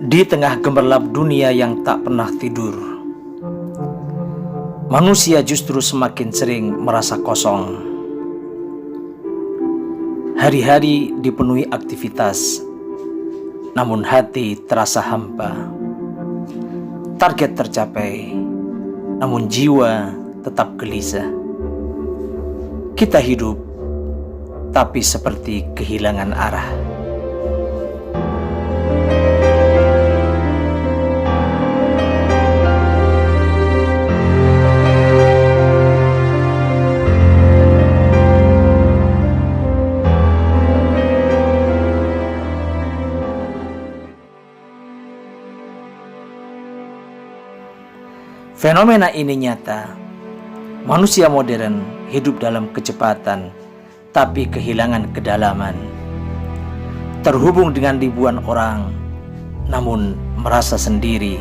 Di tengah gemerlap dunia yang tak pernah tidur, manusia justru semakin sering merasa kosong. Hari-hari dipenuhi aktivitas, namun hati terasa hampa. Target tercapai, namun jiwa tetap gelisah. Kita hidup, tapi seperti kehilangan arah. Fenomena ini nyata. Manusia modern hidup dalam kecepatan, tapi kehilangan kedalaman. Terhubung dengan ribuan orang, namun merasa sendiri.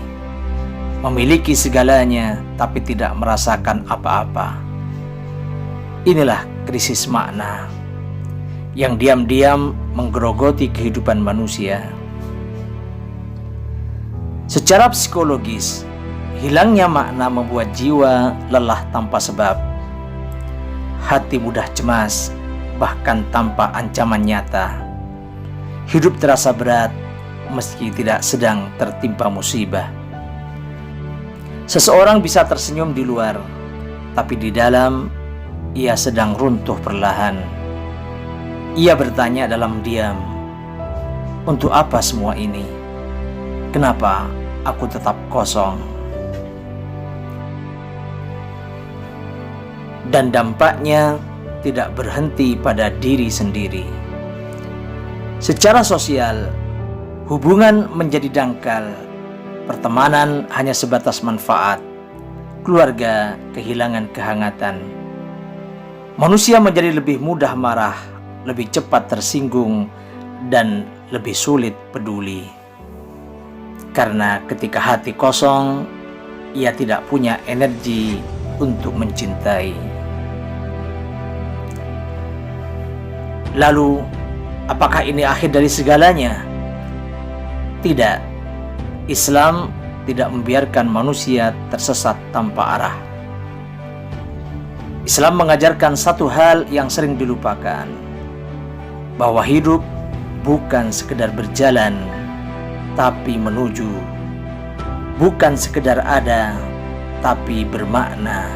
Memiliki segalanya, tapi tidak merasakan apa-apa. Inilah krisis makna yang diam-diam menggerogoti kehidupan manusia. Secara psikologis, hilangnya makna membuat jiwa lelah tanpa sebab. Hati mudah cemas, bahkan tanpa ancaman nyata. Hidup terasa berat, meski tidak sedang tertimpa musibah. Seseorang bisa tersenyum di luar, tapi di dalam ia sedang runtuh perlahan. Ia bertanya dalam diam, untuk apa semua ini? Kenapa aku tetap kosong? Dan dampaknya tidak berhenti pada diri sendiri. Secara sosial, hubungan menjadi dangkal, pertemanan hanya sebatas manfaat, keluarga kehilangan kehangatan. Manusia menjadi lebih mudah marah, lebih cepat tersinggung, dan lebih sulit peduli. Karena ketika hati kosong, ia tidak punya energi untuk mencintai. Lalu, apakah ini akhir dari segalanya? Tidak. Islam tidak membiarkan manusia tersesat tanpa arah. Islam mengajarkan satu hal yang sering dilupakan, bahwa hidup bukan sekedar berjalan, tapi menuju. Bukan sekedar ada, tapi bermakna.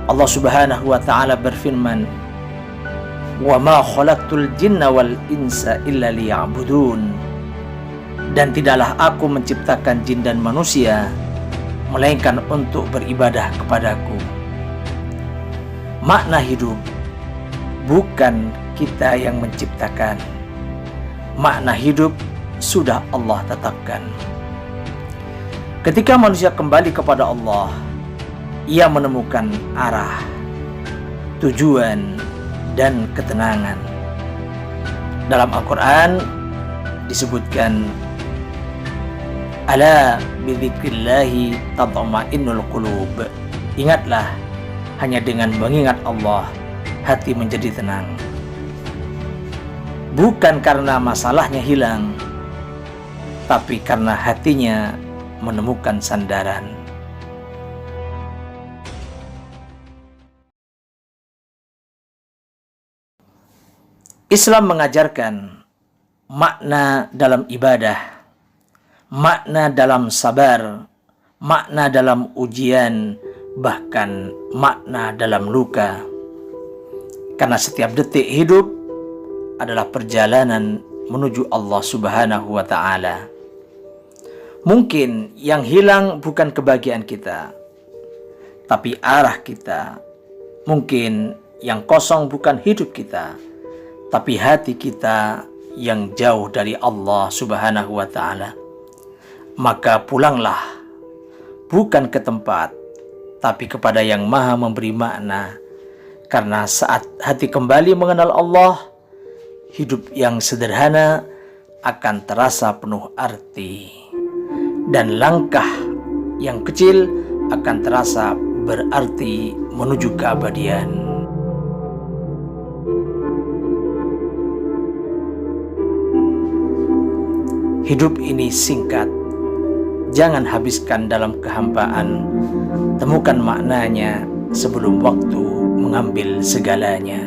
Allah Subhanahu wa ta'ala berfirman, "Wa ma khalaqtul jinna wal insa illa liya'budun." Dan tidaklah aku menciptakan jin dan manusia melainkan untuk beribadah kepadaku. Makna hidup bukan kita yang menciptakan. Makna hidup sudah Allah tetapkan. Ketika manusia kembali kepada Allah, ia menemukan arah, tujuan, dan ketenangan. Dalam Al-Quran disebutkan, "Ala bidzikrillahi tatma'innul qulub." Ingatlah, hanya dengan mengingat Allah, hati menjadi tenang. Bukan karena masalahnya hilang, tapi karena hatinya menemukan sandaran. Islam mengajarkan makna dalam ibadah, makna dalam sabar, makna dalam ujian, bahkan makna dalam luka. Karena setiap detik hidup adalah perjalanan menuju Allah Subhanahu wa ta'ala. Mungkin yang hilang bukan kebahagiaan kita, tapi arah kita. Mungkin yang kosong bukan hidup kita, tapi hati kita yang jauh dari Allah Subhanahu wa ta'ala. Maka pulanglah, bukan ke tempat, tapi kepada yang maha memberi makna. Karena saat hati kembali mengenal Allah, hidup yang sederhana akan terasa penuh arti. Dan langkah yang kecil akan terasa berarti menuju keabadian. Hidup ini singkat, jangan habiskan dalam kehampaan. Temukan maknanya sebelum waktu mengambil segalanya.